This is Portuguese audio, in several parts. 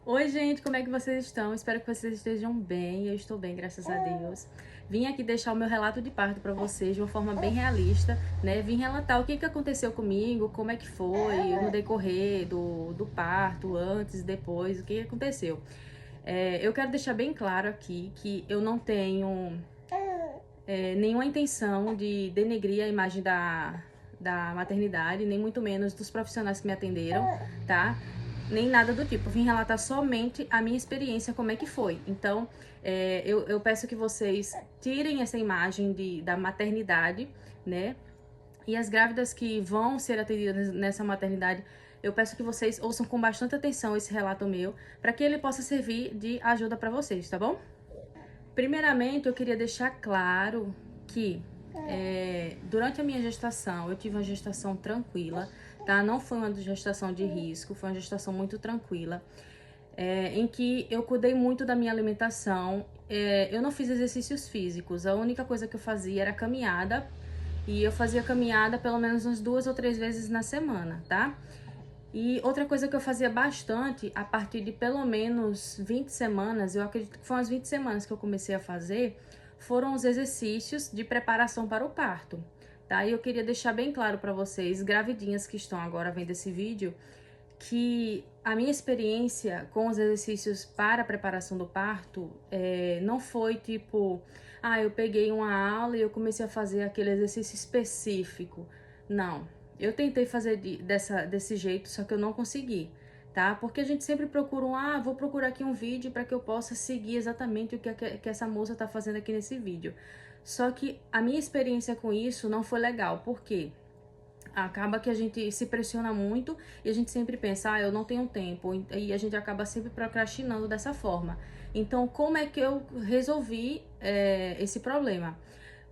Oi, gente, como é que vocês estão? Espero que vocês estejam bem. Eu estou bem, graças a Deus. Vim aqui deixar o meu relato de parto para vocês de uma forma bem realista, né? Vim relatar o que aconteceu comigo, como é que foi no decorrer do parto, antes, depois, o que aconteceu. Eu quero deixar bem claro aqui que eu não tenho nenhuma intenção de denegrir a imagem da maternidade, nem muito menos dos profissionais que me atenderam, tá? Nem nada do tipo. Vim relatar somente a minha experiência, como é que foi. Então, eu peço que vocês tirem essa imagem da maternidade, né? E as grávidas que vão ser atendidas nessa maternidade, eu peço que vocês ouçam com bastante atenção esse relato meu, para que ele possa servir de ajuda para vocês, tá bom? Primeiramente, eu queria deixar claro que durante a minha gestação, eu tive uma gestação tranquila, tá? Não foi uma gestação de risco, foi uma gestação muito tranquila, em que eu cuidei muito da minha alimentação. Eu não fiz exercícios físicos, a única coisa que eu fazia era caminhada, e eu fazia caminhada pelo menos umas 2 ou 3 vezes na semana, tá? E outra coisa que eu fazia bastante, a partir de pelo menos 20 semanas, eu acredito que foram as 20 semanas que eu comecei a fazer, foram os exercícios de preparação para o parto, tá? E eu queria deixar bem claro para vocês, gravidinhas que estão agora vendo esse vídeo, que a minha experiência com os exercícios para a preparação do parto não foi tipo, eu peguei uma aula e eu comecei a fazer aquele exercício específico. Não, eu tentei fazer desse jeito, só que eu não consegui, tá? Porque a gente sempre procura vou procurar aqui um vídeo para que eu possa seguir exatamente o que essa moça tá fazendo aqui nesse vídeo. Só que a minha experiência com isso não foi legal, por quê? Acaba que a gente se pressiona muito e a gente sempre pensa, eu não tenho tempo, e a gente acaba sempre procrastinando dessa forma. Então, como é que eu resolvi esse problema?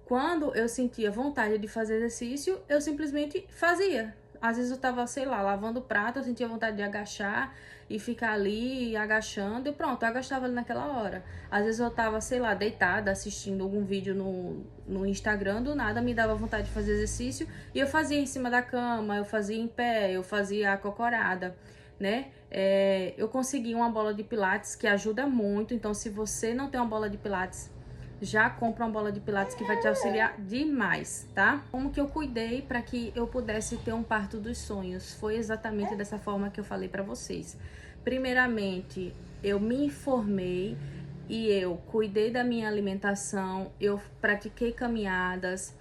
Quando eu sentia vontade de fazer exercício, eu simplesmente fazia. Às vezes eu tava, sei lá, lavando o prato, eu sentia vontade de agachar e ficar ali agachando e pronto, eu agachava ali naquela hora. Às vezes eu tava, sei lá, deitada assistindo algum vídeo no Instagram, do nada me dava vontade de fazer exercício e eu fazia em cima da cama, eu fazia em pé, eu fazia acocorada, né? Eu consegui uma bola de pilates que ajuda muito, então se você não tem uma bola de pilates, já compra uma bola de pilates que vai te auxiliar demais, tá? Como que eu cuidei para que eu pudesse ter um parto dos sonhos? Foi exatamente dessa forma que eu falei para vocês. Primeiramente, eu me informei e eu cuidei da minha alimentação, eu pratiquei caminhadas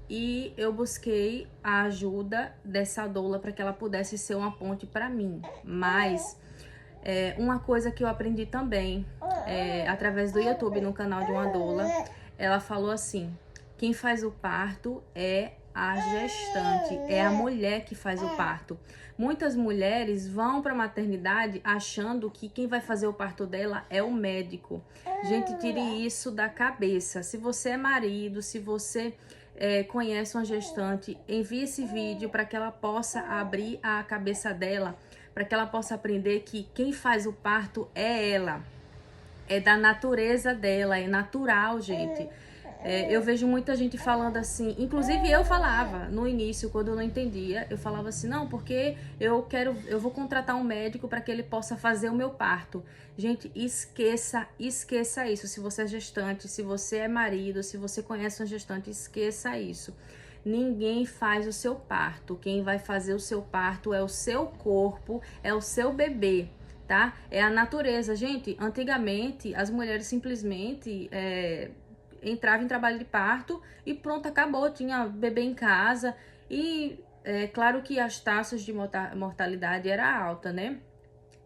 e eu busquei a ajuda dessa doula para que ela pudesse ser uma ponte para mim. Mas uma coisa que eu aprendi também, através do YouTube, no canal de uma doula, ela falou assim, quem faz o parto é a gestante, é a mulher que faz o parto. Muitas mulheres vão para a maternidade achando que quem vai fazer o parto dela é o médico. Gente, tire isso da cabeça. Se você é marido, se você conhece uma gestante, envie esse vídeo para que ela possa abrir a cabeça dela, para que ela possa aprender que quem faz o parto é ela, é da natureza dela, é natural, gente. Eu vejo muita gente falando assim, inclusive eu falava no início, quando eu não entendia, eu falava assim, não, porque eu vou contratar um médico para que ele possa fazer o meu parto. Gente, esqueça isso. Se você é gestante, se você é marido, se você conhece uma gestante, esqueça isso. Ninguém faz o seu parto. Quem vai fazer o seu parto é o seu corpo, é o seu bebê, tá? É a natureza. Gente, antigamente as mulheres simplesmente entravam em trabalho de parto e pronto, acabou. Tinha bebê em casa e claro que as taxas de mortalidade era alta, né?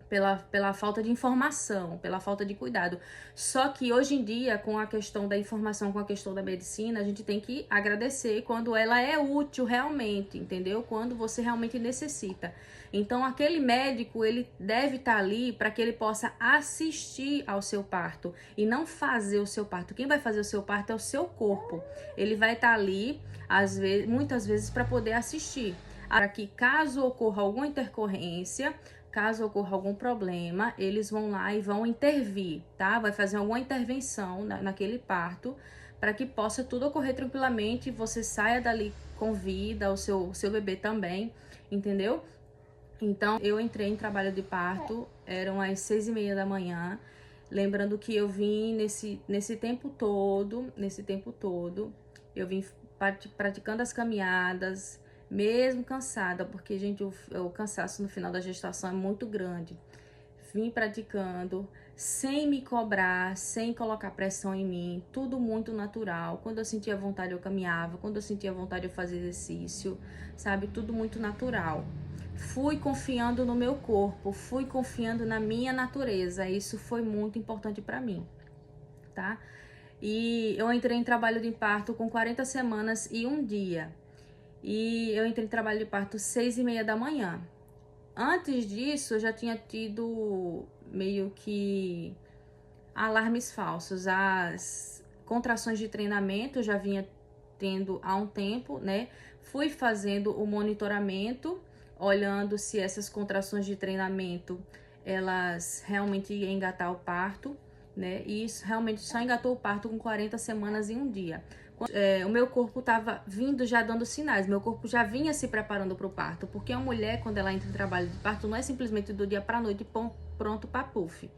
Pela falta de informação, pela falta de cuidado. Só que hoje em dia, com a questão da informação, com a questão da medicina, a gente tem que agradecer quando ela é útil realmente, entendeu? Quando você realmente necessita. Então, aquele médico, ele deve estar ali para que ele possa assistir ao seu parto e não fazer o seu parto. Quem vai fazer o seu parto é o seu corpo. Ele vai estar ali, às vezes, muitas vezes, para poder assistir. Para que, caso ocorra alguma intercorrência, caso ocorra algum problema, eles vão lá e vão intervir, tá? Vai fazer alguma intervenção naquele parto para que possa tudo ocorrer tranquilamente, você saia dali com vida, o seu bebê também, entendeu? Então, eu entrei em trabalho de parto, eram as 6h30 da manhã. Lembrando que eu vim nesse tempo todo, eu vim praticando as caminhadas, mesmo cansada, porque, gente, o cansaço no final da gestação é muito grande. Vim praticando, sem me cobrar, sem colocar pressão em mim, tudo muito natural. Quando eu sentia vontade, eu caminhava, quando eu sentia vontade, eu fazia exercício, sabe? Tudo muito natural. Fui confiando no meu corpo, fui confiando na minha natureza. Isso foi muito importante para mim, tá? E eu entrei em trabalho de parto com 40 semanas e 1 dia. E eu entrei em trabalho de parto 6h30 da manhã. Antes disso, eu já tinha tido meio que alarmes falsos. As contrações de treinamento eu já vinha tendo há um tempo, né? Fui fazendo o monitoramento, olhando se essas contrações de treinamento, elas realmente iam engatar o parto, né? E isso realmente só engatou o parto com 40 semanas e 1 dia. O meu corpo estava vindo já dando sinais, meu corpo já vinha se preparando para o parto, porque a mulher, quando ela entra em trabalho de parto, não é simplesmente do dia para a noite pronto para puff.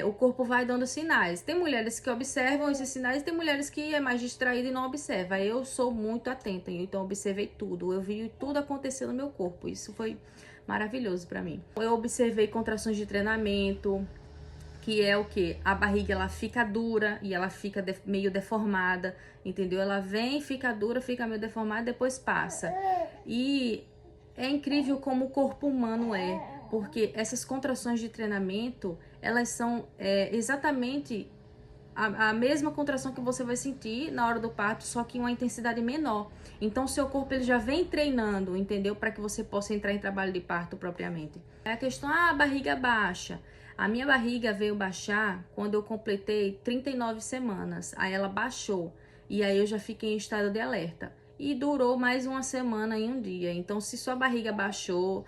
O corpo vai dando sinais. Tem mulheres que observam esses sinais, tem mulheres que é mais distraída e não observa. Eu sou muito atenta, então observei tudo. Eu vi tudo acontecer no meu corpo. Isso foi maravilhoso para mim. Eu observei contrações de treinamento, que é o que? A barriga, ela fica dura e ela fica meio deformada, entendeu? Ela vem, fica dura, fica meio deformada, depois passa. E é incrível como o corpo humano é, porque essas contrações de treinamento, elas são exatamente a mesma contração que você vai sentir na hora do parto, só que em uma intensidade menor. Então, seu corpo ele já vem treinando, entendeu? Para que você possa entrar em trabalho de parto propriamente. É a questão, a barriga baixa. A minha barriga veio baixar quando eu completei 39 semanas. Aí ela baixou. E aí eu já fiquei em estado de alerta. E durou mais 1 semana e 1 dia. Então, se sua barriga baixou,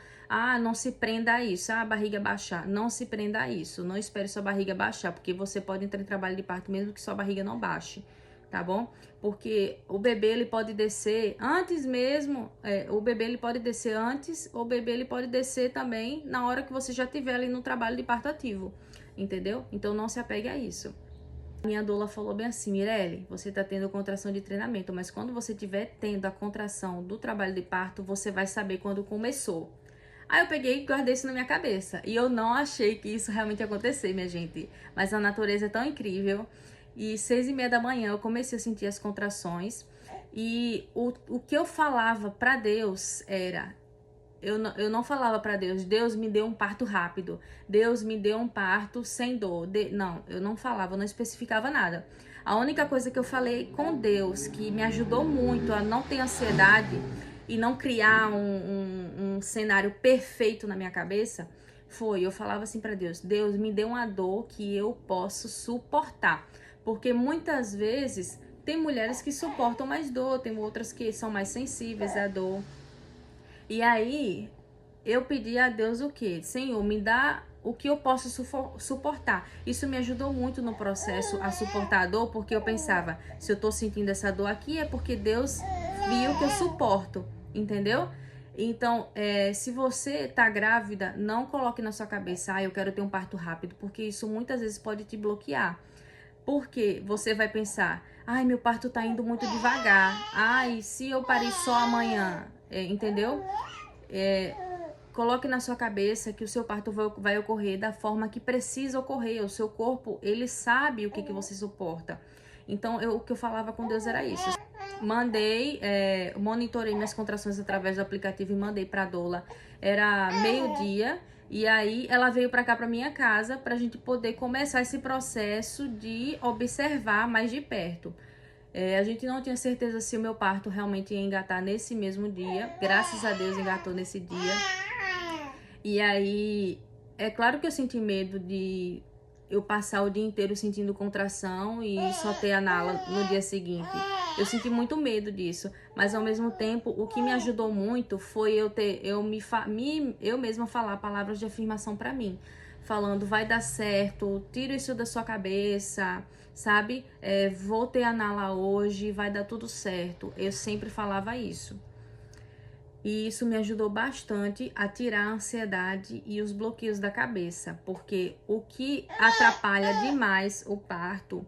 não se prenda a isso. A barriga baixar, não se prenda a isso. Não espere sua barriga baixar, porque você pode entrar em trabalho de parto mesmo que sua barriga não baixe, tá bom? Porque o bebê ele pode descer antes mesmo, o bebê ele pode descer antes, ou o bebê ele pode descer também na hora que você já estiver ali no trabalho de parto ativo, entendeu? Então não se apegue a isso. Minha doula falou bem assim: Mirelle, você tá tendo contração de treinamento, mas quando você tiver tendo a contração do trabalho de parto, você vai saber quando começou. Aí eu peguei e guardei isso na minha cabeça. E eu não achei que isso realmente ia acontecer, minha gente. Mas a natureza é tão incrível. E 6h30 da manhã eu comecei a sentir as contrações. E o que eu falava pra Deus era... Eu não falava pra Deus, Deus me deu um parto rápido, Deus me deu um parto sem dor. Não, eu não falava, eu não especificava nada. A única coisa que eu falei com Deus, que me ajudou muito a não ter ansiedade e não criar um cenário perfeito na minha cabeça, eu falava assim pra Deus: Deus, me dê uma dor que eu posso suportar. Porque muitas vezes tem mulheres que suportam mais dor, tem outras que são mais sensíveis à dor. E aí, eu pedi a Deus o quê? Senhor, me dá o que eu posso suportar. Isso me ajudou muito no processo a suportar a dor, porque eu pensava, se eu tô sentindo essa dor aqui, é porque Deus viu que eu suporto, entendeu? Então, se você tá grávida, não coloque na sua cabeça, eu quero ter um parto rápido, porque isso muitas vezes pode te bloquear. Porque você vai pensar, meu parto tá indo muito devagar. Se eu parir só amanhã, entendeu? Coloque na sua cabeça que o seu parto vai ocorrer da forma que precisa ocorrer. O seu corpo, ele sabe o que você suporta. Então, o que eu falava com Deus era isso. Monitorei minhas contrações através do aplicativo e mandei pra doula. Era meio-dia. E aí ela veio pra cá, pra minha casa, pra gente poder começar esse processo de observar mais de perto. A gente não tinha certeza se o meu parto realmente ia engatar nesse mesmo dia. Graças a Deus engatou nesse dia. E aí, é claro que eu senti medo de eu passar o dia inteiro sentindo contração e só ter a Nala no dia seguinte. Eu senti muito medo disso, mas ao mesmo tempo o que me ajudou muito foi eu mesma falar palavras de afirmação pra mim, falando: vai dar certo, tira isso da sua cabeça, sabe? Vou ter a Nala hoje, vai dar tudo certo. Eu sempre falava isso. E isso me ajudou bastante a tirar a ansiedade e os bloqueios da cabeça, porque o que atrapalha demais o parto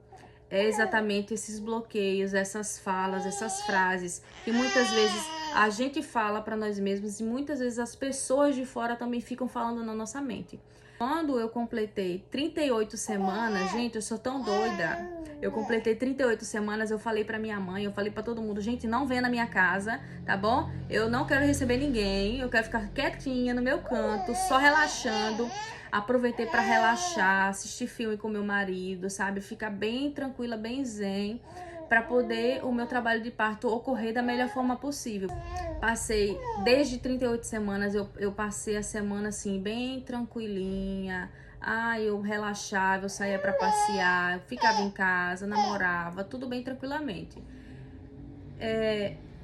é exatamente esses bloqueios, essas falas, essas frases que muitas vezes a gente fala para nós mesmos e muitas vezes as pessoas de fora também ficam falando na nossa mente. Quando eu completei 38 semanas, gente, eu sou tão doida. Eu completei 38 semanas, eu falei pra minha mãe, eu falei pra todo mundo, gente, não venha na minha casa, tá bom? Eu não quero receber ninguém, eu quero ficar quietinha no meu canto, só relaxando. Aproveitei pra relaxar, assistir filme com meu marido, sabe? Ficar bem tranquila, bem zen, pra poder o meu trabalho de parto ocorrer da melhor forma possível. Passei, desde 38 semanas, eu passei a semana assim, bem tranquilinha. Eu relaxava, eu saía pra passear, eu ficava em casa, namorava, tudo bem tranquilamente.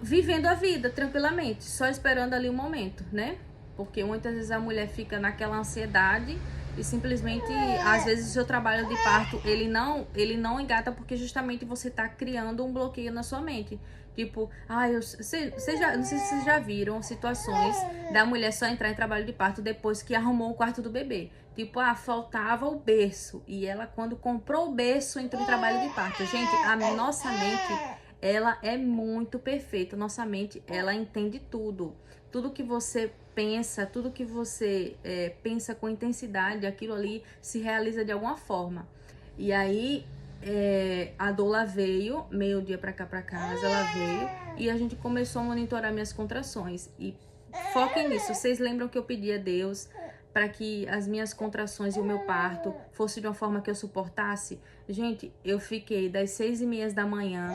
Vivendo a vida tranquilamente, só esperando ali o momento, né? Porque muitas vezes a mulher fica naquela ansiedade e simplesmente, às vezes o seu trabalho de parto, ele não engata porque justamente você tá criando um bloqueio na sua mente. Tipo, não sei se vocês já viram situações da mulher só entrar em trabalho de parto depois que arrumou o quarto do bebê. Tipo, faltava o berço. E ela, quando comprou o berço, entrou em trabalho de parto. Gente, a nossa mente, ela é muito perfeita. Nossa mente, ela entende tudo. Tudo que você pensa, tudo que você pensa com intensidade, aquilo ali se realiza de alguma forma. E aí, a doula veio, meio-dia pra cá pra casa, ela veio e a gente começou a monitorar minhas contrações. E foquem nisso. Vocês lembram que eu pedi a Deus para que as minhas contrações e o meu parto fosse de uma forma que eu suportasse? Gente, eu fiquei das 6h30 da manhã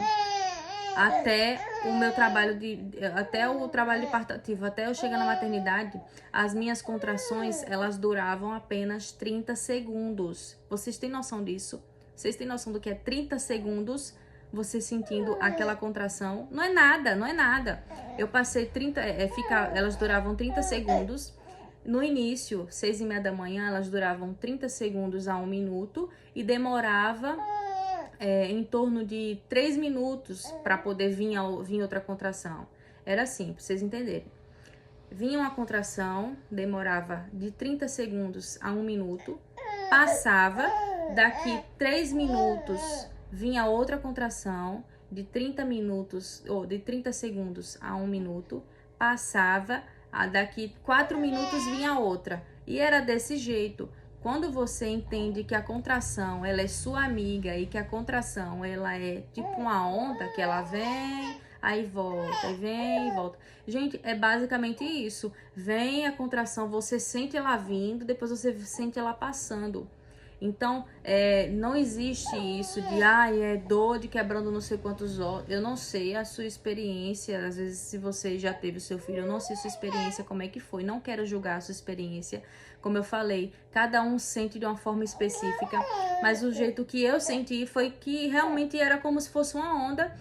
até o trabalho de parto ativo, até eu chegar na maternidade, as minhas contrações, elas duravam apenas 30 segundos. Vocês têm noção disso? Vocês têm noção do que é 30 segundos você sentindo aquela contração? Não é nada, não é nada. Eu passei elas duravam 30 segundos. No início, 6h30 da manhã, elas duravam 30 segundos a 1 minuto e demorava em torno de 3 minutos para poder vir outra contração. Era assim, para vocês entenderem. Vinha uma contração, demorava de 30 segundos a 1 minuto, passava, daqui 3 minutos vinha outra contração, de 30 minutos, ou de 30 segundos a 1 minuto, passava, daqui 4 minutos vinha outra. E era desse jeito. Quando você entende que a contração, ela é sua amiga e que a contração, ela é tipo uma onda, que ela vem, aí volta, aí vem e volta. Gente, é basicamente isso. Vem a contração, você sente ela vindo, depois você sente ela passando. Então, não existe isso de, é dor de quebrando não sei quantos ossos. Eu não sei a sua experiência, às vezes se você já teve o seu filho, eu não sei a sua experiência, como é que foi. Não quero julgar a sua experiência. Como eu falei, cada um sente de uma forma específica, mas o jeito que eu senti foi que realmente era como se fosse uma onda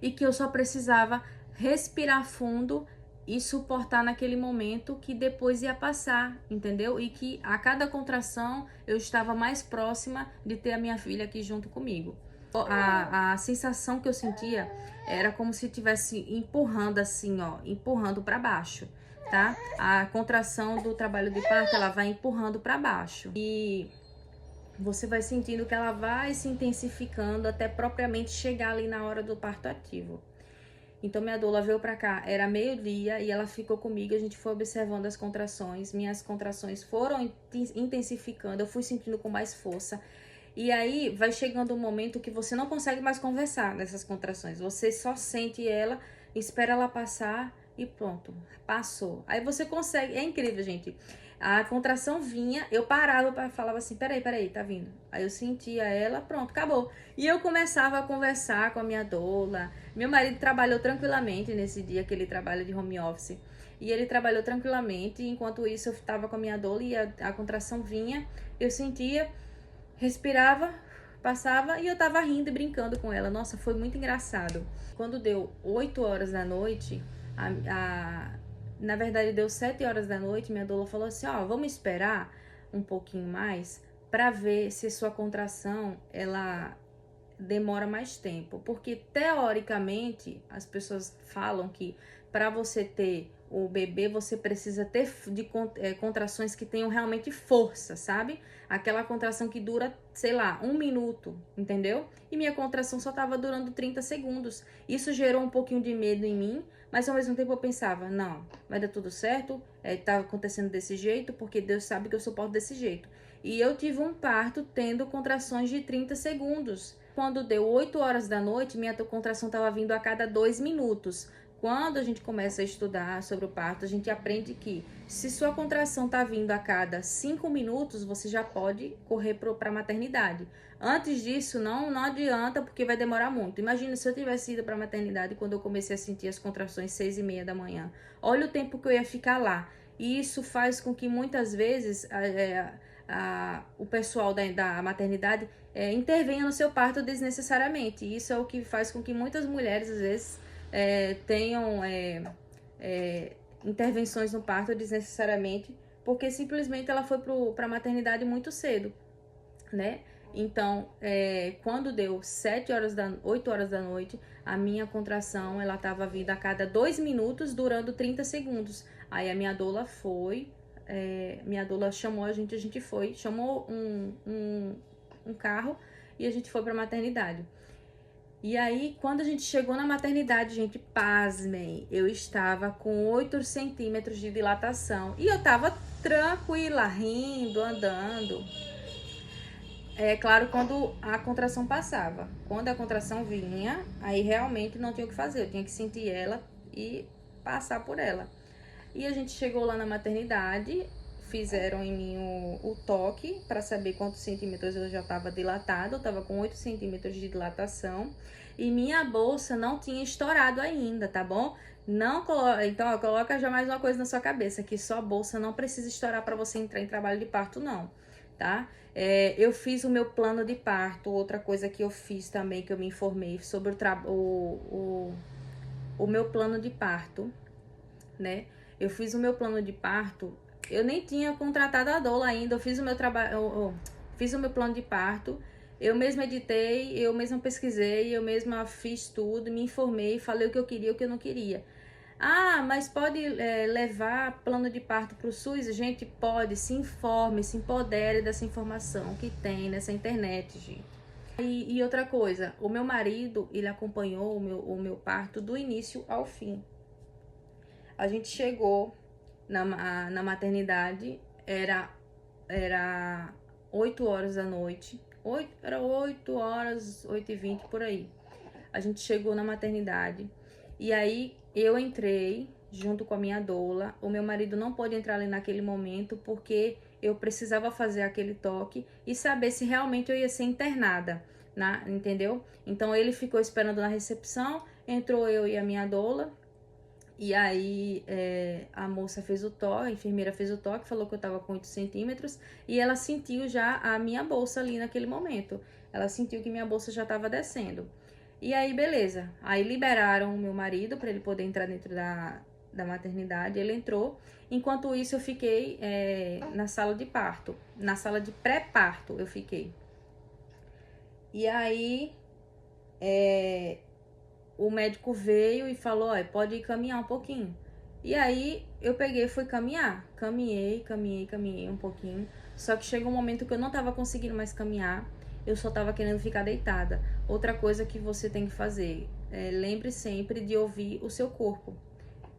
e que eu só precisava respirar fundo e suportar naquele momento, que depois ia passar, entendeu? E que a cada contração eu estava mais próxima de ter a minha filha aqui junto comigo. A sensação que eu sentia era como se estivesse empurrando assim, empurrando para baixo, tá? A contração do trabalho de parto, ela vai empurrando para baixo. E você vai sentindo que ela vai se intensificando até propriamente chegar ali na hora do parto ativo. Então, minha doula veio pra cá, era meio-dia, e ela ficou comigo, a gente foi observando as contrações, minhas contrações foram intensificando, eu fui sentindo com mais força. E aí, vai chegando um momento que você não consegue mais conversar nessas contrações, você só sente ela, espera ela passar e pronto, passou. Aí você consegue, é incrível, gente. A contração vinha, eu parava, falava assim, peraí, tá vindo. Aí eu sentia ela, pronto, acabou. E eu começava a conversar com a minha doula. Meu marido trabalhou tranquilamente nesse dia que ele trabalha de home office. E ele trabalhou tranquilamente, enquanto isso eu estava com a minha doula e a contração vinha. Eu sentia, respirava, passava e eu tava rindo e brincando com ela. Nossa, foi muito engraçado. Quando deu 8 horas da noite, na verdade deu 7 horas da noite, minha doula falou assim, vamos esperar um pouquinho mais para ver se sua contração, ela demora mais tempo. Porque teoricamente, as pessoas falam que para você ter o bebê, você precisa ter contrações que tenham realmente força, sabe? Aquela contração que dura, sei lá, 1 minuto, entendeu? E minha contração só tava durando 30 segundos. Isso gerou um pouquinho de medo em mim, mas ao mesmo tempo eu pensava, não, vai dar tudo certo, tá acontecendo desse jeito, porque Deus sabe que eu suporto desse jeito. E eu tive um parto tendo contrações de 30 segundos. Quando deu 8 horas da noite, minha contração estava vindo a cada 2 minutos. Quando a gente começa a estudar sobre o parto, a gente aprende que se sua contração está vindo a cada 5 minutos, você já pode correr para a maternidade. Antes disso, não adianta, porque vai demorar muito. Imagina se eu tivesse ido para a maternidade quando eu comecei a sentir as contrações 6h30 da manhã. Olha o tempo que eu ia ficar lá. E isso faz com que muitas vezes o pessoal da maternidade intervenha no seu parto desnecessariamente. Isso é o que faz com que muitas mulheres, às vezes, tenham intervenções no parto desnecessariamente, porque simplesmente ela foi para a maternidade muito cedo, né? Então, quando deu 8 horas da noite, a minha contração, ela estava vindo a cada 2 minutos, durando 30 segundos. Aí a minha doula minha doula chamou a gente foi, chamou um carro e a gente foi para a maternidade. E aí, quando a gente chegou na maternidade, gente, pasmem, eu estava com 8 centímetros de dilatação. E eu tava tranquila, rindo, andando. É claro, quando a contração passava. Quando a contração vinha, aí realmente não tinha o que fazer. Eu tinha que sentir ela e passar por ela. E a gente chegou lá na maternidade, fizeram em mim o toque para saber quantos centímetros eu já estava dilatada. Eu estava com 8 centímetros de dilatação e minha bolsa não tinha estourado ainda, tá bom? Então, coloca já mais uma coisa na sua cabeça, que sua bolsa não precisa estourar para você entrar em trabalho de parto, não, tá? Eu fiz o meu plano de parto. Outra coisa que eu fiz também, que eu me informei sobre o meu plano de parto, né? Eu fiz o meu plano de parto. Eu nem tinha contratado a doula ainda. Eu fiz o meu trabalho, fiz o meu plano de parto. Eu mesma editei, eu mesma pesquisei, eu mesma fiz tudo, me informei, falei o que eu queria e o que eu não queria. Ah, mas pode levar plano de parto para o SUS? Gente, pode, se informe, se empodere dessa informação que tem nessa internet, gente. E outra coisa, o meu marido, ele acompanhou o meu parto do início ao fim. A gente chegou na maternidade, era 8 horas da noite, era 8 horas, 8h20 por aí. A gente chegou na maternidade e aí eu entrei junto com a minha doula. O meu marido não pôde entrar ali naquele momento porque eu precisava fazer aquele toque e saber se realmente eu ia ser internada, entendeu? Então ele ficou esperando na recepção, entrou eu e a minha doula. E aí a moça fez o toque, a enfermeira fez o toque, falou que eu tava com 8 centímetros e ela sentiu já a minha bolsa ali naquele momento. Ela sentiu que minha bolsa já tava descendo. E aí, beleza. Aí liberaram o meu marido para ele poder entrar dentro da maternidade. Ele entrou. Enquanto isso, eu fiquei na sala de parto. Na sala de pré-parto eu fiquei. E aí o médico veio e falou, ó, pode ir caminhar um pouquinho. E aí eu peguei e fui caminhar. Caminhei um pouquinho. Só que chegou um momento que eu não tava conseguindo mais caminhar. Eu só tava querendo ficar deitada. Outra coisa que você tem que fazer, lembre sempre de ouvir o seu corpo.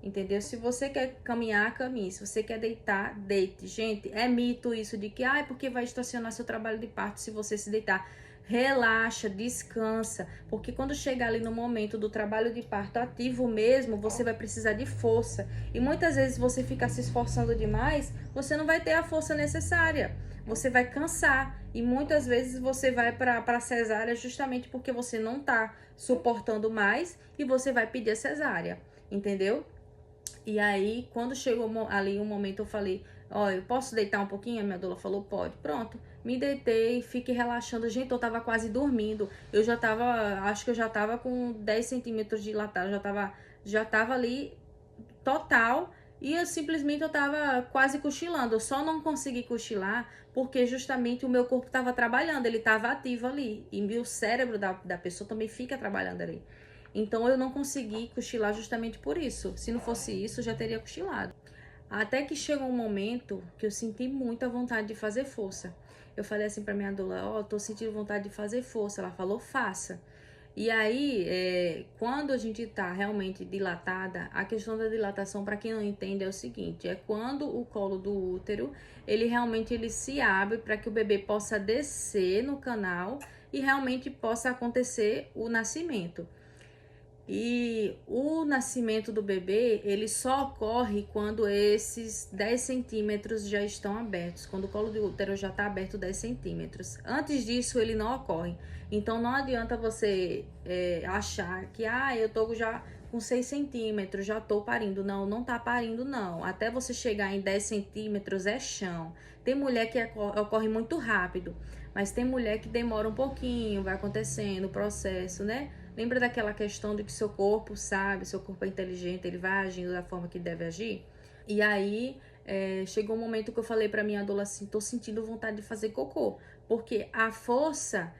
Entendeu? Se você quer caminhar, caminhe. Se você quer deitar, deite. Gente, é mito isso de que, porque vai estacionar seu trabalho de parto se você se deitar. Relaxa, descansa, porque quando chegar ali no momento do trabalho de parto ativo mesmo, você vai precisar de força. E muitas vezes você ficar se esforçando demais, você não vai ter a força necessária. Você vai cansar e muitas vezes você vai para cesárea justamente porque você não tá suportando mais e você vai pedir a cesárea, entendeu? E aí, quando chegou ali um momento, eu falei, eu posso deitar um pouquinho? A minha doula falou, pode. Pronto, me deitei, fiquei relaxando. Gente, eu tava quase dormindo. Acho que eu já tava com 10 centímetros de dilatado, já tava ali total. E eu tava quase cochilando. Eu só não consegui cochilar porque justamente o meu corpo tava trabalhando, ele tava ativo ali. E o cérebro da pessoa também fica trabalhando ali. Então eu não consegui cochilar justamente por isso. Se não fosse isso, eu já teria cochilado. Até que chegou um momento que eu senti muita vontade de fazer força. Eu falei assim pra minha doula, ó, tô sentindo vontade de fazer força. Ela falou, faça. E aí, quando a gente tá realmente dilatada, a questão da dilatação, para quem não entende, é o seguinte, é quando o colo do útero, ele se abre para que o bebê possa descer no canal e realmente possa acontecer o nascimento. E o nascimento do bebê, ele só ocorre quando esses 10 centímetros já estão abertos, quando o colo do útero já está aberto 10 centímetros. Antes disso, ele não ocorre. Então, não adianta você achar que, eu tô já com 6 centímetros, já tô parindo. Não, não tá parindo, não. Até você chegar em 10 centímetros é chão. Tem mulher que ocorre muito rápido, mas tem mulher que demora um pouquinho, vai acontecendo o processo, né? Lembra daquela questão de que seu corpo sabe, seu corpo é inteligente, ele vai agindo da forma que deve agir? E aí, chegou um momento que eu falei pra minha doula assim, tô sentindo vontade de fazer cocô. Porque a força,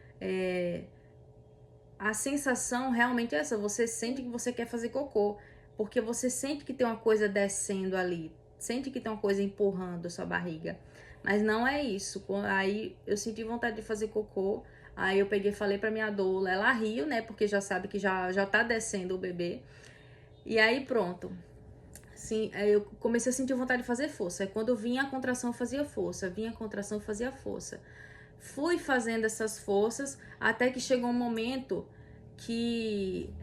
a sensação realmente é essa, você sente que você quer fazer cocô. Porque você sente que tem uma coisa descendo ali, sente que tem uma coisa empurrando a sua barriga. Mas não é isso. Aí eu senti vontade de fazer cocô. Aí eu peguei e falei pra minha doula, ela riu, né, porque já sabe que já tá descendo o bebê. E aí pronto. Sim, aí eu comecei a sentir vontade de fazer força. Aí quando vinha a contração eu fazia força, vinha a contração eu fazia força. Fui fazendo essas forças até que chegou um momento que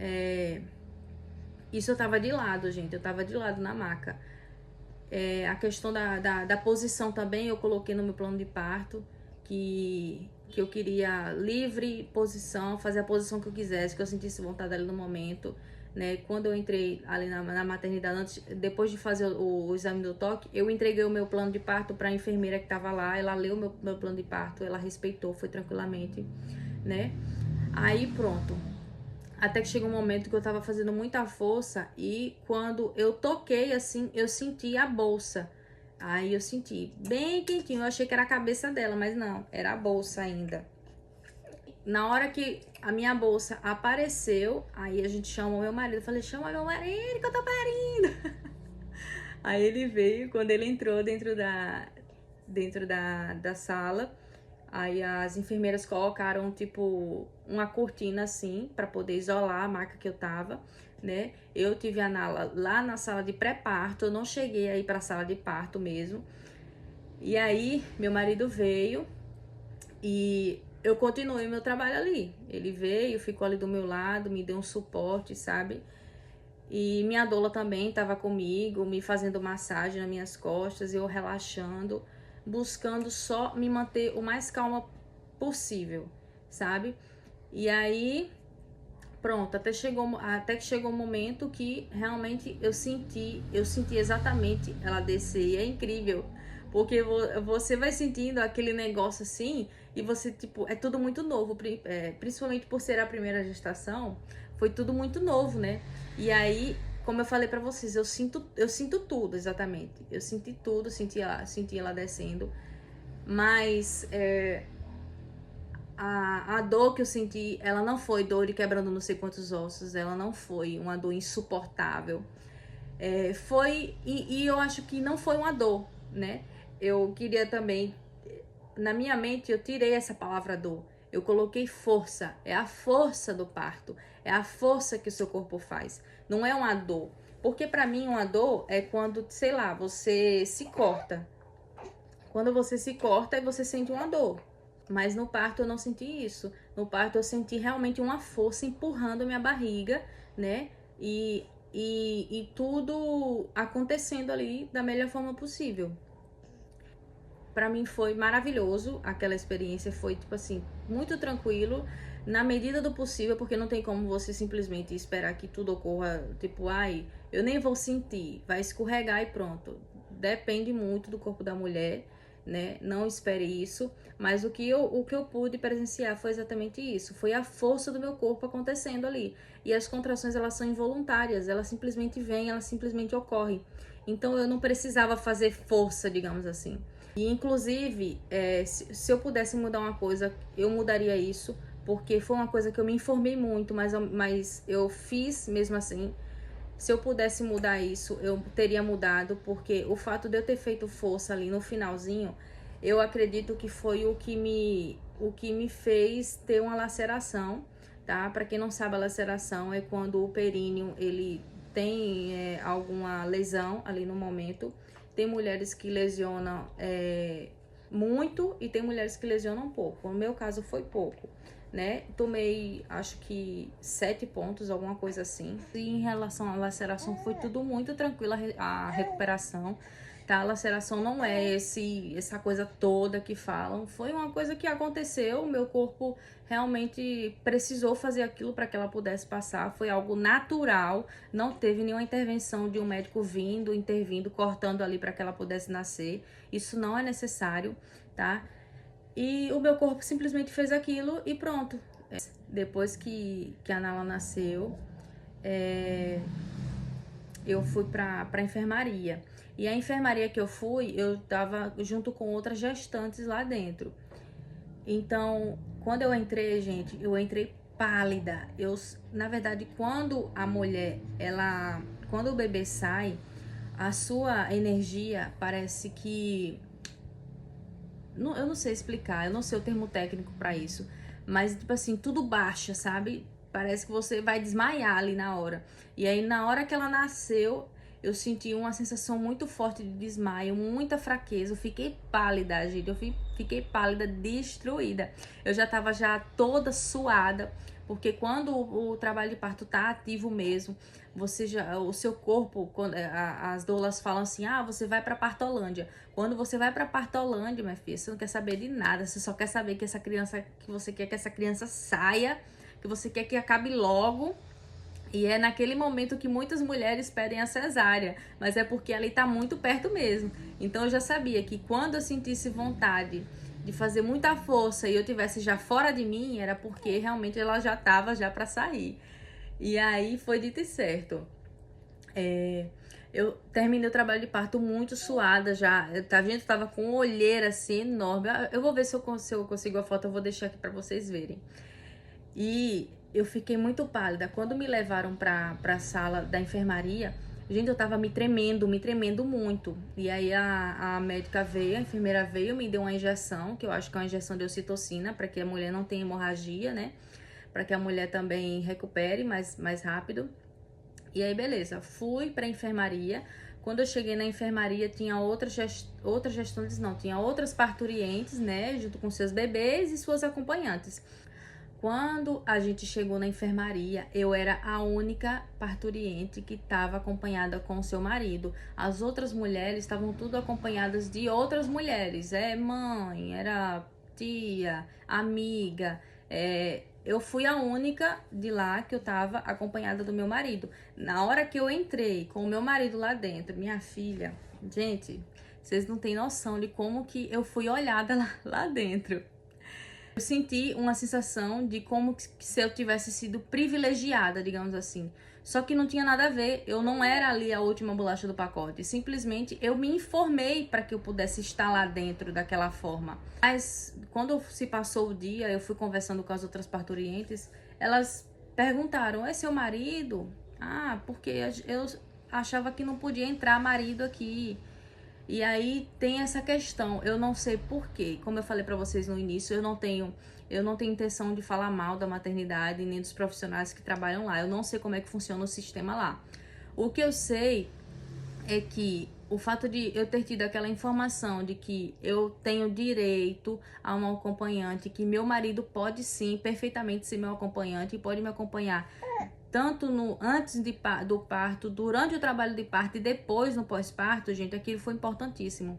isso eu tava de lado, gente, eu tava de lado na maca. A questão da posição também eu coloquei no meu plano de parto, que eu queria livre posição, fazer a posição que eu quisesse, que eu sentisse vontade ali no momento, né? Quando eu entrei ali na maternidade, depois de fazer o exame do toque, eu entreguei o meu plano de parto para a enfermeira que estava lá, ela leu meu plano de parto, ela respeitou, foi tranquilamente, né? Aí pronto. Até que chegou um momento que eu tava fazendo muita força e quando eu toquei assim, eu senti a bolsa. Aí eu senti bem quentinho, eu achei que era a cabeça dela, mas não, era a bolsa ainda. Na hora que a minha bolsa apareceu, aí a gente chamou meu marido, eu falei, chama meu marido que eu tô parindo. Aí ele veio, quando ele entrou dentro da sala, aí as enfermeiras colocaram, tipo, uma cortina assim, pra poder isolar a maca que eu tava, né? Eu tive a Nala lá na sala de pré-parto, eu não cheguei aí pra sala de parto mesmo. E aí, meu marido veio e eu continuei meu trabalho ali. Ele veio, ficou ali do meu lado, me deu um suporte, sabe? E minha doula também tava comigo, me fazendo massagem nas minhas costas, eu relaxando, buscando só me manter o mais calma possível, sabe? E aí, pronto, até que chegou um momento que realmente eu senti exatamente ela descer. E é incrível, porque você vai sentindo aquele negócio assim, e você, tipo, é tudo muito novo, principalmente por ser a primeira gestação, foi tudo muito novo, né? E aí, como eu falei pra vocês, eu sinto tudo, exatamente. Eu senti tudo, senti ela descendo, mas a dor que eu senti, ela não foi dor de quebrando não sei quantos ossos, ela não foi uma dor insuportável. E eu acho que não foi uma dor, né? Eu queria também, na minha mente, eu tirei essa palavra dor. Eu coloquei força, é a força do parto, é a força que o seu corpo faz, não é uma dor. Porque pra mim uma dor é quando, sei lá, você se corta. Quando você se corta, aí você sente uma dor. Mas no parto eu não senti isso. No parto eu senti realmente uma força empurrando a minha barriga, né? E tudo acontecendo ali da melhor forma possível. Pra mim foi maravilhoso, aquela experiência foi, tipo assim, muito tranquilo, na medida do possível, porque não tem como você simplesmente esperar que tudo ocorra, tipo, eu nem vou sentir, vai escorregar e pronto. Depende muito do corpo da mulher, né? Não espere isso, mas o que eu pude presenciar foi exatamente isso, foi a força do meu corpo acontecendo ali. E as contrações, elas são involuntárias, elas simplesmente vêm, elas simplesmente ocorrem. Então eu não precisava fazer força, digamos assim. E inclusive, se eu pudesse mudar uma coisa, eu mudaria isso, porque foi uma coisa que eu me informei muito, mas eu fiz mesmo assim. Se eu pudesse mudar isso, eu teria mudado, porque o fato de eu ter feito força ali no finalzinho, eu acredito que foi o que me fez ter uma laceração, tá? Para quem não sabe, a laceração é quando o períneo, ele tem alguma lesão ali no momento. Tem mulheres que lesionam muito e tem mulheres que lesionam pouco. No meu caso foi pouco, né? Tomei, acho que 7 pontos, alguma coisa assim. E em relação à laceração, foi tudo muito tranquilo a recuperação, tá? A laceração não é essa coisa toda que falam. Foi uma coisa que aconteceu, meu corpo realmente precisou fazer aquilo para que ela pudesse passar. Foi algo natural, não teve nenhuma intervenção de um médico intervindo, cortando ali para que ela pudesse nascer. Isso não é necessário, tá? E o meu corpo simplesmente fez aquilo e pronto. Depois que a Nala nasceu, eu fui pra enfermaria. E a enfermaria que eu fui, eu tava junto com outras gestantes lá dentro. Então, quando eu entrei, gente, eu entrei pálida. Na verdade, quando a mulher, quando o bebê sai, a sua energia parece que eu não sei explicar, eu não sei o termo técnico pra isso, mas tipo assim, tudo baixa, sabe? Parece que você vai desmaiar ali na hora. E aí, na hora que ela nasceu, eu senti uma sensação muito forte de desmaio, muita fraqueza. Eu fiquei pálida, gente. Fiquei pálida, destruída. Eu já tava toda suada, porque quando o trabalho de parto tá ativo mesmo, o seu corpo, as doulas falam assim, você vai pra Partolândia. Quando você vai pra Partolândia, minha filha, você não quer saber de nada, você só quer saber que você quer que essa criança saia, que você quer que acabe logo. E é naquele momento que muitas mulheres pedem a cesárea, mas é porque ali tá muito perto mesmo. Então eu já sabia que quando eu sentisse vontade de fazer muita força e eu tivesse já fora de mim, era porque realmente ela já tava para sair. E aí foi dito e certo. Eu terminei o trabalho de parto muito suada já. Tá vendo? Eu tava com uma olheira assim enorme. Eu vou ver se eu consigo a foto, eu vou deixar aqui pra vocês verem. E eu fiquei muito pálida. Quando me levaram pra sala da enfermaria, gente, eu tava me tremendo muito. E aí a médica veio, a enfermeira veio, me deu uma injeção, que eu acho que é uma injeção de ocitocina, para que a mulher não tenha hemorragia, né? Para que a mulher também recupere mais rápido. E aí, beleza, fui pra enfermaria. Quando eu cheguei na enfermaria, tinha outras gestantes, não, tinha outras parturientes, né, junto com seus bebês e suas acompanhantes. Quando a gente chegou na enfermaria, eu era a única parturiente que estava acompanhada com o seu marido. As outras mulheres estavam tudo acompanhadas de outras mulheres. Mãe, era tia, amiga. Eu fui a única de lá que eu estava acompanhada do meu marido. Na hora que eu entrei com o meu marido lá dentro, minha filha, gente, vocês não têm noção de como que eu fui olhada lá dentro. Eu senti uma sensação de como se eu tivesse sido privilegiada, digamos assim. Só que não tinha nada a ver, eu não era ali a última bolacha do pacote. Simplesmente eu me informei para que eu pudesse estar lá dentro daquela forma. Mas quando se passou o dia, eu fui conversando com as outras parturientes, elas perguntaram: é seu marido? Porque eu achava que não podia entrar marido aqui. E aí tem essa questão, eu não sei porquê, como eu falei pra vocês no início, eu não tenho intenção de falar mal da maternidade nem dos profissionais que trabalham lá, eu não sei como é que funciona o sistema lá. O que eu sei é que o fato de eu ter tido aquela informação de que eu tenho direito a um acompanhante, que meu marido pode sim, perfeitamente ser meu acompanhante e pode me acompanhar tanto antes do parto, durante o trabalho de parto e depois no pós-parto, gente, aquilo foi importantíssimo.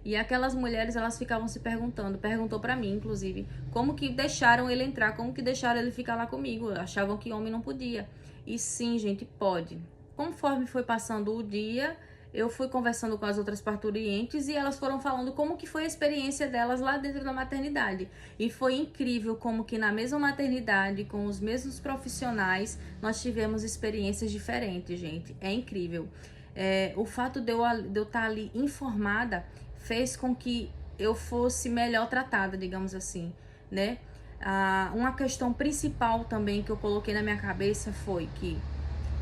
E aquelas mulheres, elas ficavam se perguntou pra mim, inclusive, como que deixaram ele entrar, como que deixaram ele ficar lá comigo, achavam que homem não podia. E sim, gente, pode. Conforme foi passando o dia, eu fui conversando com as outras parturientes e elas foram falando como que foi a experiência delas lá dentro da maternidade. E foi incrível como que na mesma maternidade, com os mesmos profissionais, nós tivemos experiências diferentes, gente. É incrível. O fato de eu estar ali informada fez com que eu fosse melhor tratada, digamos assim, né? Uma questão principal também que eu coloquei na minha cabeça foi que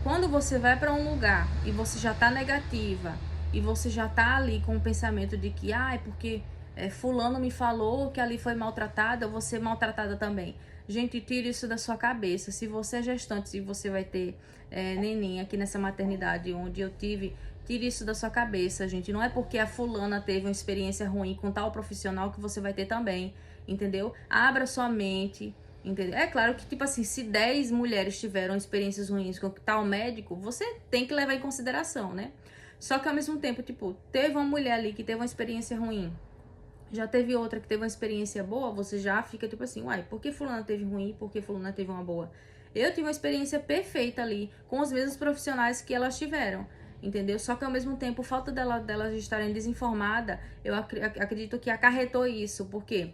quando você vai para um lugar e você já tá negativa e você já tá ali com o pensamento de que, é porque fulano me falou que ali foi maltratada, eu vou ser maltratada também. Gente, tire isso da sua cabeça. Se você é gestante, se você vai ter neném aqui nessa maternidade onde eu tive, tire isso da sua cabeça, gente. Não é porque a fulana teve uma experiência ruim com tal profissional que você vai ter também, entendeu? Abra sua mente. Entendeu? É claro que, tipo assim, se 10 mulheres tiveram experiências ruins com tal médico, você tem que levar em consideração, né? Só que ao mesmo tempo, tipo, teve uma mulher ali que teve uma experiência ruim, já teve outra que teve uma experiência boa, você já fica tipo assim, uai, por que fulana teve ruim, por que fulana teve uma boa? Eu tive uma experiência perfeita ali, com os mesmos profissionais que elas tiveram, entendeu? Só que ao mesmo tempo, falta delas estarem desinformadas, eu acredito que acarretou isso, porque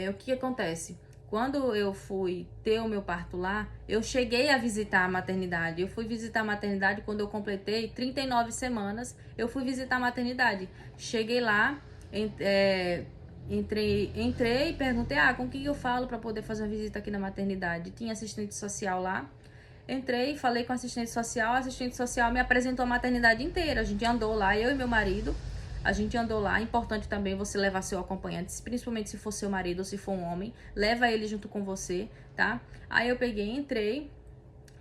o que acontece? Quando eu fui ter o meu parto lá, eu cheguei a visitar a maternidade. Eu fui visitar a maternidade quando eu completei 39 semanas. Eu fui visitar a maternidade. Cheguei lá, entrei e perguntei, com quem eu falo para poder fazer uma visita aqui na maternidade. Tinha assistente social lá. Entrei, falei com a assistente social me apresentou a maternidade inteira. A gente andou lá, eu e meu marido. A gente andou lá. É importante também você levar seu acompanhante, principalmente se for seu marido ou se for um homem. Leva ele junto com você, tá? Aí eu peguei, entrei.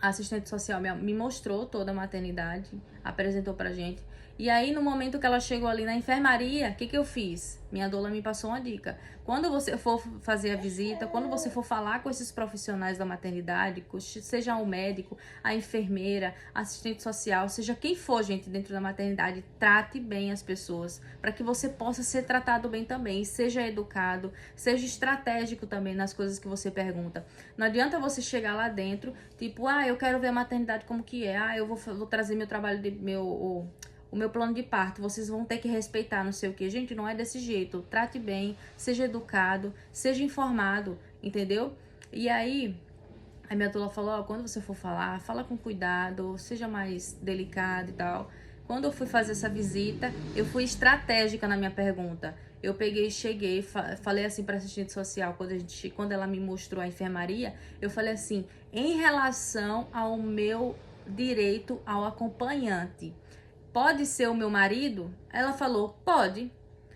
A assistente social me mostrou toda a maternidade, apresentou pra gente. E aí, no momento que ela chegou ali na enfermaria, o que eu fiz? Minha doula me passou uma dica. Quando você for fazer a visita, quando você for falar com esses profissionais da maternidade, seja o médico, a enfermeira, a assistente social, seja quem for, gente, dentro da maternidade, trate bem as pessoas, para que você possa ser tratado bem também, seja educado, seja estratégico também nas coisas que você pergunta. Não adianta você chegar lá dentro, tipo, eu quero ver a maternidade como que é, eu vou trazer meu trabalho, o meu plano de parto, vocês vão ter que respeitar, não sei o que. Gente, não é desse jeito. Trate bem, seja educado, seja informado, entendeu? E aí, a minha doula falou, quando você for falar, fala com cuidado, seja mais delicado e tal. Quando eu fui fazer essa visita, eu fui estratégica na minha pergunta. Eu peguei, cheguei, falei assim para assistente social, quando ela me mostrou a enfermaria, eu falei assim, em relação ao meu direito ao acompanhante, pode ser o meu marido? Ela falou, pode.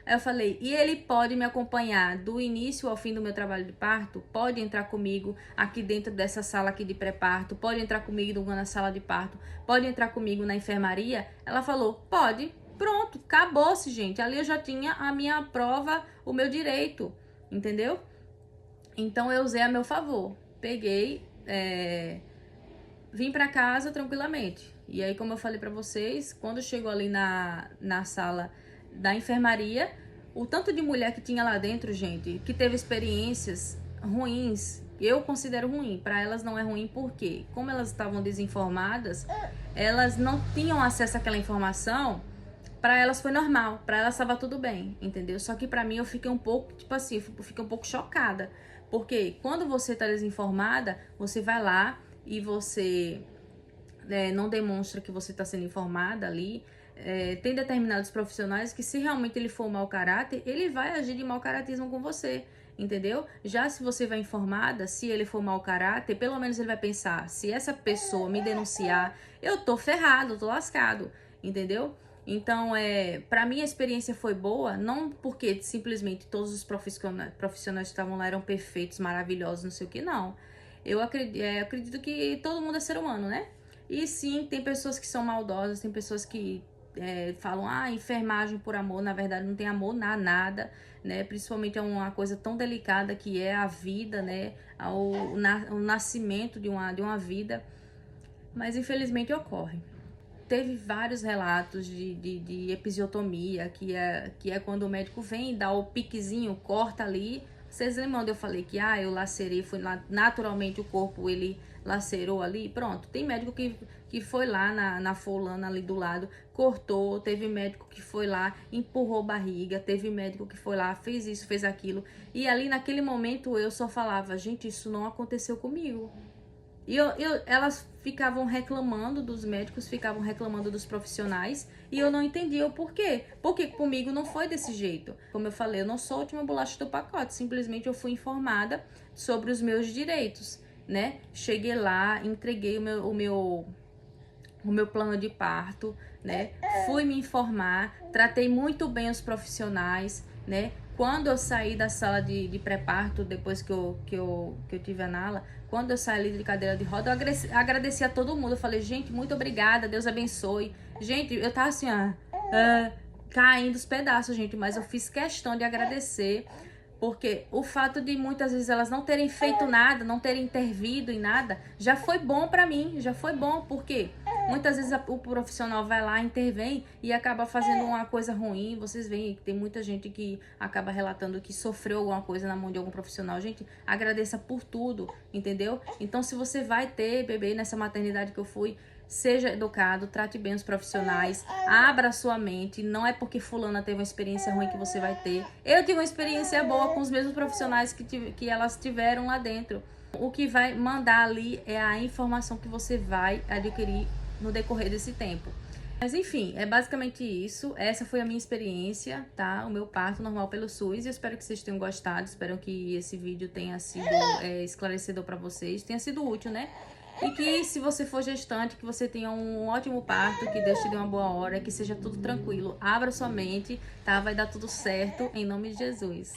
Aí eu falei, e ele pode me acompanhar do início ao fim do meu trabalho de parto? Pode entrar comigo aqui dentro dessa sala aqui de pré-parto? Pode entrar comigo na sala de parto? Pode entrar comigo na enfermaria? Ela falou, pode. Pronto, acabou-se, gente. Ali eu já tinha a minha prova, o meu direito, entendeu? Então eu usei a meu favor. Peguei, vim pra casa tranquilamente. E aí, como eu falei pra vocês, quando chegou ali na sala da enfermaria, o tanto de mulher que tinha lá dentro, gente, que teve experiências ruins, eu considero ruim. Pra elas não é ruim porque, como elas estavam desinformadas, elas não tinham acesso àquela informação. Pra elas foi normal, pra elas estava tudo bem, entendeu? Só que pra mim eu fiquei um pouco, tipo assim, eu fiquei um pouco chocada. Porque quando você tá desinformada, você vai lá e você não demonstra que você está sendo informada ali. Tem determinados profissionais que, se realmente ele for mau caráter, ele vai agir de mau caratismo com você, entendeu? Já se você vai informada, se ele for mau caráter, pelo menos ele vai pensar, se essa pessoa me denunciar, eu tô ferrado, tô lascado, entendeu? Então, pra mim a experiência foi boa, não porque simplesmente todos os profissionais que estavam lá eram perfeitos, maravilhosos, não sei o que, não. Eu acredito que todo mundo é ser humano, né? E sim, tem pessoas que são maldosas, tem pessoas que falam, enfermagem por amor, na verdade não tem amor nada, né? Principalmente é uma coisa tão delicada que é a vida, né? O nascimento de uma vida, mas infelizmente ocorre. Teve vários relatos de episiotomia, que é quando o médico vem e dá o piquezinho, corta ali. Vocês lembram onde eu falei que eu lacerei, foi naturalmente o corpo, ele lacerou ali? Pronto, tem médico que foi lá na fulana ali do lado, cortou, teve médico que foi lá, empurrou barriga, teve médico que foi lá, fez isso, fez aquilo. E ali naquele momento eu só falava, gente, isso não aconteceu comigo. E elas ficavam reclamando dos médicos, ficavam reclamando dos profissionais, e eu não entendia o porquê. Porque comigo não foi desse jeito. Como eu falei, eu não sou a última bolacha do pacote, simplesmente eu fui informada sobre os meus direitos, né? Cheguei lá, entreguei o meu plano de parto, né? Fui me informar, tratei muito bem os profissionais, né? Quando eu saí da sala de pré-parto, depois que eu tive a Nala, quando eu saí de cadeira de roda, eu agradeci a todo mundo. Eu falei, gente, muito obrigada, Deus abençoe. Gente, eu tava assim, caindo os pedaços, gente, mas eu fiz questão de agradecer. Porque o fato de muitas vezes elas não terem feito nada, não terem intervido em nada, já foi bom pra mim, já foi bom. Porque muitas vezes o profissional vai lá, intervém e acaba fazendo uma coisa ruim. Vocês veem que tem muita gente que acaba relatando que sofreu alguma coisa na mão de algum profissional. Gente, agradeça por tudo, entendeu? Então, se você vai ter bebê nessa maternidade que eu fui, seja educado, trate bem os profissionais, abra sua mente. Não é porque fulana teve uma experiência ruim que você vai ter. Eu tive uma experiência boa com os mesmos profissionais que elas tiveram lá dentro. O que vai mandar ali é a informação que você vai adquirir no decorrer desse tempo. Mas enfim, é basicamente isso. Essa foi a minha experiência, tá? O meu parto normal pelo SUS. E eu espero que vocês tenham gostado. Espero que esse vídeo tenha sido esclarecedor para vocês. Tenha sido útil, né? E que se você for gestante, que você tenha um ótimo parto, que Deus te dê uma boa hora, que seja tudo tranquilo. Abra sua mente, tá? Vai dar tudo certo, em nome de Jesus.